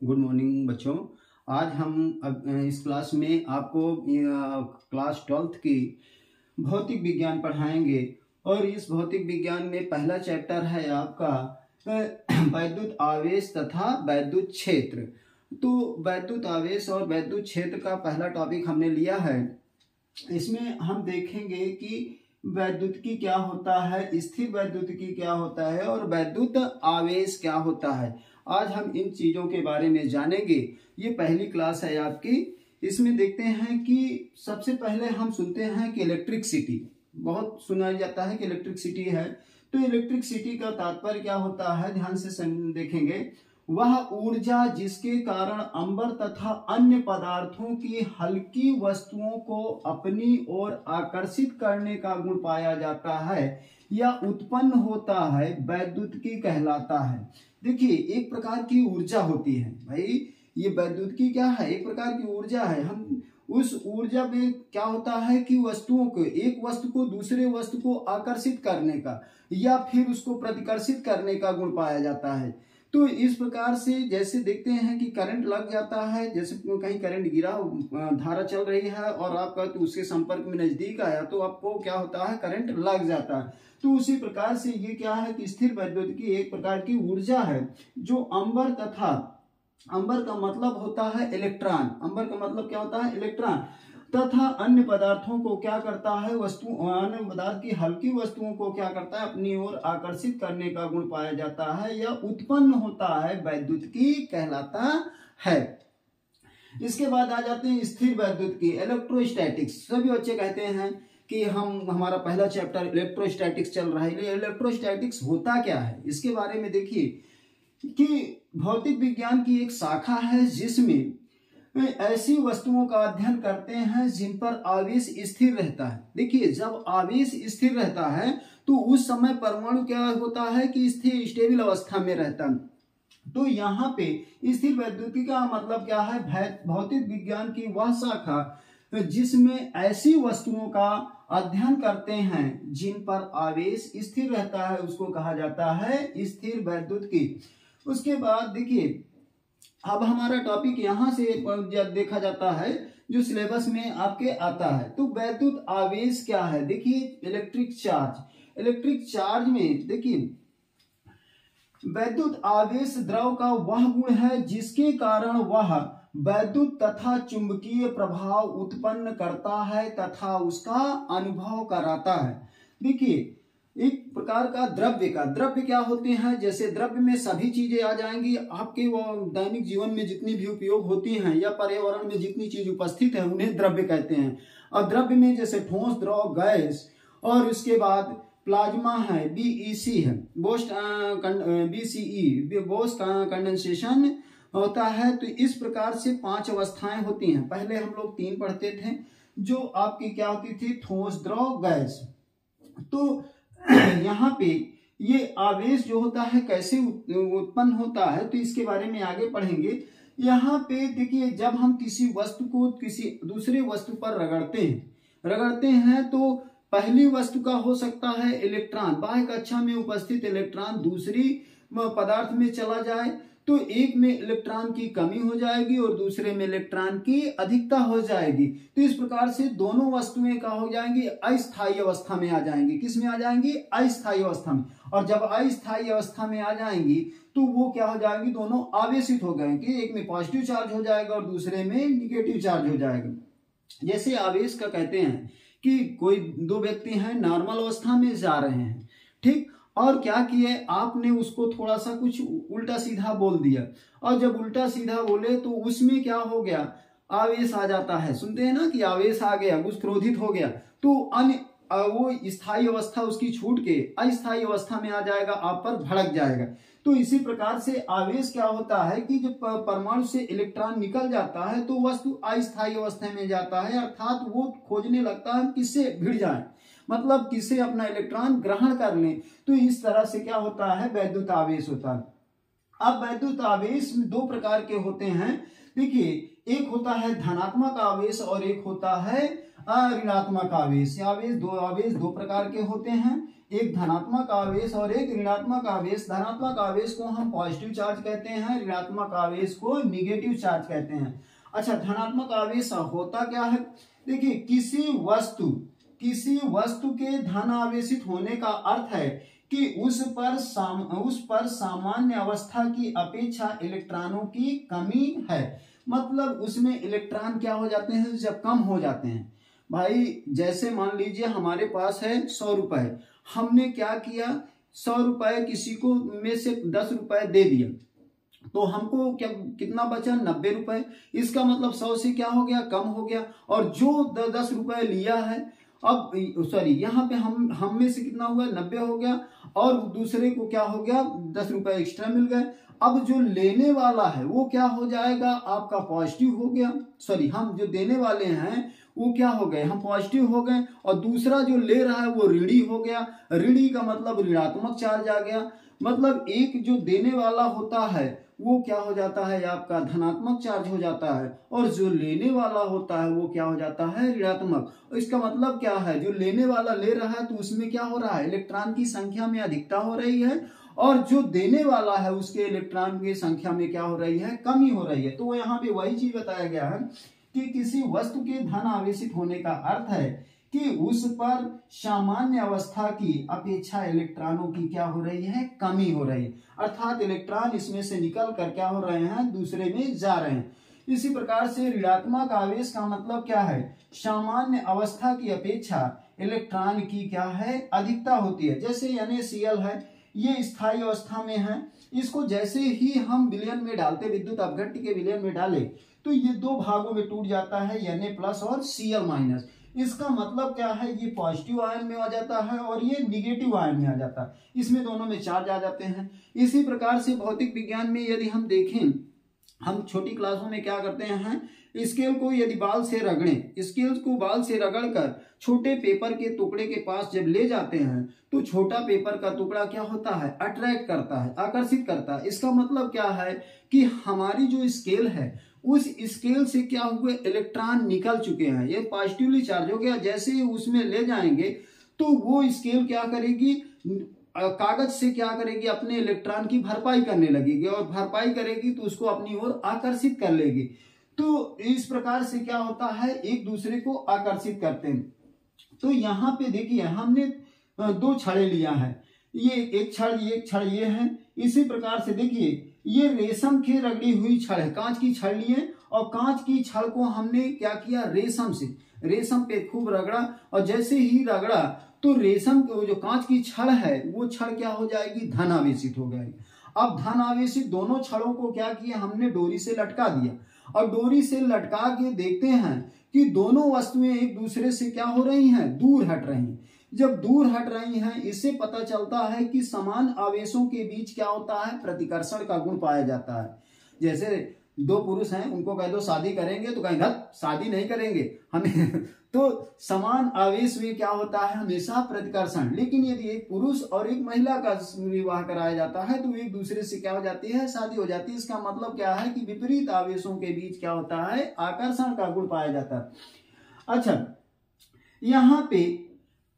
Good morning बच्चों। आज हम इस क्लास में आपको क्लास 12th की भौतिक विज्ञान पढ़ाएंगे और इस भौतिक विज्ञान में पहला चैप्टर है आपका वैद्युत आवेश तथा वैद्युत क्षेत्र। तो वैद्युत आवेश और वैद्युत क्षेत्र का पहला टॉपिक हमने लिया है। इसमें हम देखेंगे कि वैद्युतिकी क्या होता है, स्थिर वैद्युतिकी क्या होता है और वैद्युत आवेश क्या होता है। आज हम इन चीजों के बारे में जानेंगे। ये पहली क्लास है आपकी। इसमें देखते हैं कि सबसे पहले हम सुनते हैं कि इलेक्ट्रिसिटी बहुत सुना जाता है कि इलेक्ट्रिसिटी है। तो इलेक्ट्रिसिटी का तात्पर्य क्या होता है, ध्यान से देखेंगे। वह ऊर्जा जिसके कारण अंबर तथा अन्य पदार्थों की हल्की वस्तुओं को अपनी ओर आकर्षित करने का गुण पाया जाता है या उत्पन्न होता है, वैद्युतिकी कहलाता है। देखिए, एक प्रकार की ऊर्जा होती है भाई। ये वैद्युतिकी क्या है? एक प्रकार की ऊर्जा है। हम उस ऊर्जा में क्या होता है कि वस्तुओं को, एक वस्तु को दूसरे वस्तु को आकर्षित करने का या फिर उसको प्रतिकर्षित करने का गुण पाया जाता है। तो इस प्रकार से जैसे देखते हैं कि करंट लग जाता है, जैसे कहीं करंट गिरा, धारा चल रही है और आपका तो उसके संपर्क में नजदीक आया तो आपको क्या होता है, करंट लग जाता है। तो उसी प्रकार से ये क्या है कि स्थिर वैद्युतिकी एक प्रकार की ऊर्जा है जो अंबर तथा, अंबर का मतलब होता है इलेक्ट्रॉन, अंबर का मतलब क्या होता है, इलेक्ट्रॉन, तथा अन्य पदार्थों को क्या करता है, अन्य पदार्थ की हल्की वस्तुओं को क्या करता है, अपनी ओर आकर्षित करने का गुण पाया जाता है या उत्पन्न होता है, वैद्युतिकी कहलाता है। इसके बाद आ जाते हैं स्थिर वैद्युतिकी, इलेक्ट्रोस्टैटिक्स। सभी बच्चे कहते हैं कि हमारा पहला चैप्टर इलेक्ट्रोस्टैटिक्स चल रहा है। इलेक्ट्रोस्टैटिक्स होता क्या है, इसके बारे में देखिए कि भौतिक विज्ञान की एक शाखा है जिसमें ऐसी वस्तुओं का अध्ययन करते हैं जिन पर आवेश स्थिर रहता है। देखिए, जब आवेश स्थिर रहता है तो उस समय परमाणु क्या होता है कि स्थिर स्टेबल अवस्था में रहता है। तो यहाँ पे स्थिर वैद्युतिकी का मतलब क्या है, भौतिक विज्ञान की वह शाखा जिसमें ऐसी वस्तुओं का अध्ययन करते हैं जिन पर आवेश स्थिर रहता है, उसको कहा जाता है स्थिर वैद्युतिकी। उसके बाद देखिए, अब हमारा टॉपिक यहाँ से देखा जाता है जो सिलेबस में आपके आता है। तो वैद्युत आवेश क्या है, देखिए इलेक्ट्रिक चार्ज। इलेक्ट्रिक चार्ज में देखिए, वैद्युत आवेश द्रव का वह गुण है जिसके कारण वह वैद्युत तथा चुंबकीय प्रभाव उत्पन्न करता है तथा उसका अनुभव कराता है। देखिए, एक प्रकार का द्रव्य क्या होते हैं, जैसे द्रव्य में सभी चीजें आ जाएंगी आपके, वो दैनिक जीवन में जितनी भी उपयोग होती हैं या पर्यावरण में जितनी चीज उपस्थित है उन्हें द्रव्य कहते हैं। और द्रव्य में जैसे ठोस, द्रव, गैस और उसके बाद प्लाज्मा है, बीईसी है, बोस कंडेंसेशन होता है। तो इस प्रकार से 5 अवस्थाएं होती हैं। पहले हम लोग 3 पढ़ते थे जो आपकी क्या होती थी, ठोस, द्रव, गैस। तो यहाँ पे ये आवेश जो होता है कैसे उत्पन्न होता है, तो इसके बारे में आगे पढ़ेंगे। यहाँ पे देखिए, जब हम किसी वस्तु को किसी दूसरे वस्तु पर रगड़ते हैं तो पहली वस्तु का हो सकता है इलेक्ट्रॉन, बाह्य कक्षा में उपस्थित इलेक्ट्रॉन दूसरी पदार्थ में चला जाए तो एक में इलेक्ट्रॉन की कमी हो जाएगी और दूसरे में इलेक्ट्रॉन की अधिकता हो जाएगी। तो इस प्रकार से दोनों वस्तुएं क्या हो जाएंगी, अस्थायी अवस्था में आ जाएंगी। किस में आ जाएंगी, अस्थायी अवस्था में। और जब अस्थायी अवस्था में आ जाएंगी तो वो क्या हो जाएंगी, दोनों आवेशित हो गए कि एक में पॉजिटिव चार्ज हो जाएगा और दूसरे में निगेटिव चार्ज हो जाएगा। जैसे आवेश का कहते हैं कि कोई 2 व्यक्ति हैं, नॉर्मल अवस्था में जा रहे हैं, ठीक, और क्या किए आपने, उसको थोड़ा सा कुछ उल्टा सीधा बोल दिया और जब उल्टा सीधा बोले तो उसमें क्या हो गया, आवेश आ जाता है। सुनते हैं ना कि आवेश आ गया, उस क्रोधित हो गया तो वो स्थायी अवस्था उसकी छूट के अस्थायी अवस्था में आ जाएगा, आप पर भड़क जाएगा। तो इसी प्रकार से आवेश क्या होता है कि जब परमाणु से इलेक्ट्रॉन निकल जाता है तो वस्तु अस्थायी अवस्था में जाता है, अर्थात वो खोजने लगता है किससे भिड़ जाए, मतलब किसे अपना इलेक्ट्रॉन ग्रहण कर ले। तो इस तरह से क्या होता है, वैद्युत आवेश होता है। अब वैद्युत आवेश 2 प्रकार के होते हैं। देखिए, एक होता है धनात्मक आवेश और एक होता है ऋणात्मक आवेश। आवेश दो प्रकार के होते हैं, एक धनात्मक आवेश और एक ऋणात्मक आवेश। धनात्मक आवेश को हम पॉजिटिव चार्ज कहते हैं, ऋणात्मक आवेश को निगेटिव चार्ज कहते हैं। अच्छा, धनात्मक आवेश होता क्या है? देखिए, किसी वस्तु के धन आवेशित होने का अर्थ है कि उस पर सामान्य अवस्था की अपेक्षा इलेक्ट्रॉनों की कमी है। मतलब उसमें इलेक्ट्रॉन क्या हो जाते हैं, जब कम हो जाते हैं। भाई जैसे मान लीजिए हमारे पास है 100 रुपए, हमने क्या किया, 100 रुपए किसी को में से 10 रुपए दे दिया, तो हमको क्या कितना बचा, 90 रुपए। इसका मतलब 100 से क्या हो गया, कम हो गया। और जो 10 रुपए लिया है, अब सॉरी यहाँ पे हम में से कितना हुआ, 90 हो गया, और दूसरे को क्या हो गया, 10 रुपए एक्स्ट्रा मिल गए। अब जो लेने वाला है वो क्या हो जाएगा, आपका पॉजिटिव हो गया। सॉरी, हम जो देने वाले हैं वो क्या हो गए, हम पॉजिटिव हो गए, और दूसरा जो ले रहा है वो ऋणी हो गया। ऋणी का मतलब ऋणात्मक चार्ज आ गया। मतलब एक जो देने वाला होता है वो क्या हो जाता है, आपका धनात्मक चार्ज हो जाता है, और जो लेने वाला होता है वो क्या हो जाता है, ऋणात्मक। इसका मतलब क्या है, जो लेने वाला ले रहा है तो उसमें क्या हो रहा है, इलेक्ट्रॉन की संख्या में अधिकता हो रही है, और जो देने वाला है उसके इलेक्ट्रॉन की संख्या में क्या हो रही है, कमी हो रही है। तो यहाँ पे वही चीज बताया गया है कि किसी वस्तु के धन आवेशित होने का अर्थ है कि उस पर सामान्य अवस्था की अपेक्षा इलेक्ट्रॉनों की क्या हो रही है, कमी हो रही है। अर्थात इलेक्ट्रॉन इसमें से निकल कर क्या हो रहे हैं, दूसरे में जा रहे हैं। इसी प्रकार से ऋणात्मक आवेश का मतलब क्या है, सामान्य अवस्था की अपेक्षा इलेक्ट्रॉन की क्या है, अधिकता होती है। जैसे NaCl है, ये स्थायी अवस्था में है, इसको जैसे ही हम विलयन में डालते, विद्युत अपघट्य के विलयन में डाले, तो ये दो भागों में टूट जाता है, Na+ और Cl-। इसका मतलब क्या है, ये पॉजिटिव आयन में आ जाता है और ये निगेटिव आयन में आ जाता है, इसमें दोनों में चार्ज आ जाते हैं। इसी प्रकार से भौतिक विज्ञान में यदि हम देखें, हम छोटी क्लासों में क्या करते हैं, स्केल को यदि बाल से रगड़ें, स्केल को बाल से रगड़कर छोटे पेपर के टुकड़े के पास जब ले जाते हैं तो छोटा पेपर का टुकड़ा क्या होता है, अट्रैक्ट करता है, आकर्षित करता है। इसका मतलब क्या है कि हमारी जो स्केल है उस स्केल से क्या हुए, इलेक्ट्रॉन निकल चुके हैं, ये पॉजिटिवली चार्ज हो गया। जैसे ही उसमें ले जाएंगे तो वो स्केल क्या करेगी, कागज से क्या करेगी, अपने इलेक्ट्रॉन की भरपाई करने लगेगी, और भरपाई करेगी तो उसको अपनी ओर आकर्षित कर लेगी। तो इस प्रकार से क्या होता है, एक दूसरे को आकर्षित करते हैं। तो यहाँ पे देखिए हमने दो छड़े लिया है, ये एक छड़ ये है। इसी प्रकार से देखिए ये रेशम की रगड़ी हुई छड़ है, कांच की छड़ लिए, और कांच की छड़ को हमने क्या किया, रेशम पे खूब रगड़ा, और जैसे ही रगड़ा तो रेशम के जो कांच की छड़ है वो छड़ क्या हो जाएगी, धन आवेशित हो जाएगी। अब धन आवेशित दोनों छड़ों को क्या किया, हमने डोरी से लटका दिया, और डोरी से लटका के देखते हैं कि दोनों वस्तुएं एक दूसरे से क्या हो रही हैं, दूर हट रही हैं। जब दूर हट रही हैं, इससे पता चलता है कि समान आवेशों के बीच क्या होता है, प्रतिकर्षण का गुण पाया जाता है। जैसे दो पुरुष हैं, उनको कह दो शादी करेंगे तो कहेंगे शादी नहीं करेंगे हमें तो समान आवेश में क्या होता है, हमेशा प्रतिकर्षण। लेकिन यदि एक पुरुष और एक महिला का विवाह कराया जाता है तो एक दूसरे से क्या हो जाती है, शादी हो जाती है। इसका मतलब क्या है कि विपरीत आवेशों के बीच क्या होता है, आकर्षण का गुण पाया जाता है। अच्छा, यहाँ पे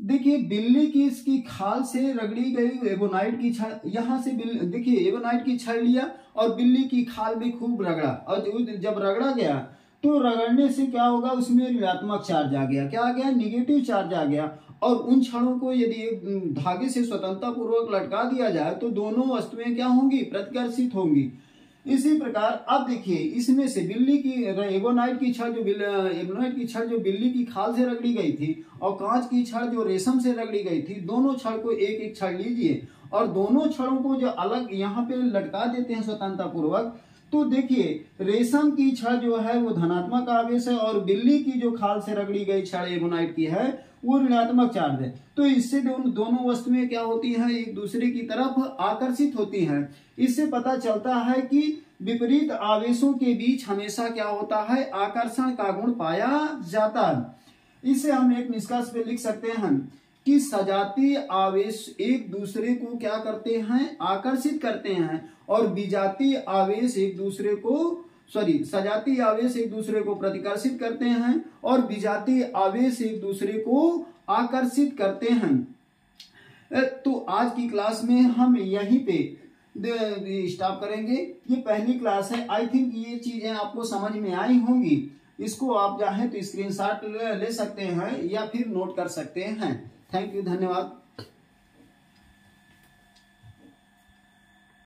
देखिए बिल्ली की इसकी खाल से रगड़ी गई एगोनाइट की छड़, यहाँ से देखिए एगोनाइट की छड़ लिया और बिल्ली की खाल में खूब रगड़ा, और जब रगड़ा गया तो रगड़ने से क्या होगा, उसमें ऋणात्मक चार्ज आ गया, क्या आ गया, निगेटिव चार्ज आ गया। और उन छड़ों को यदि एक धागे से स्वतंत्रता पूर्वक लटका दिया जाए तो दोनों वस्तुएं क्या होंगी, प्रतिकर्षित होंगी। इसी प्रकार अब देखिए इसमें से बिल्ली की एगोनाइट की छड़ जो बिल्ली की खाल से रगड़ी गई थी, और कांच की छड़ जो रेशम से रगड़ी गई थी, दोनों छड़ को एक एक छड़ लीजिए और दोनों छड़ों को जो अलग यहाँ पे लटका देते हैं स्वतंत्रता पूर्वक, तो देखिए रेशम की छड़ जो है वो धनात्मक आवेश है, और बिल्ली की जो खाल से रगड़ी गई छड़ एगोनाइट की है वो ऋणात्मक चार्ज है। तो इससे दोनों वस्तुएं क्या होती हैं, एक दूसरे की तरफ आकर्षित होती हैं। इससे पता चलता है कि विपरीत आवेशों के बीच हमेशा क्या होता है, आकर्षण का गुण पाया जाता है। इसे हम एक निष्कर्ष पे लिख सकते हैं कि सजातीय आवेश एक दूसरे को क्या करते हैं, आकर्षित करते हैं, और विजातीय आवेश एक दूसरे को सजातीय आवेश एक दूसरे को प्रतिकर्षित करते हैं और विजातीय आवेश एक दूसरे को आकर्षित करते हैं। तो आज की क्लास में हम यहीं पे स्टॉप करेंगे। ये पहली क्लास है। आई थिंक ये चीजें आपको समझ में आई होंगी। इसको आप चाहें तो स्क्रीनशॉट ले सकते हैं या फिर नोट कर सकते हैं। थैंक यू, धन्यवाद।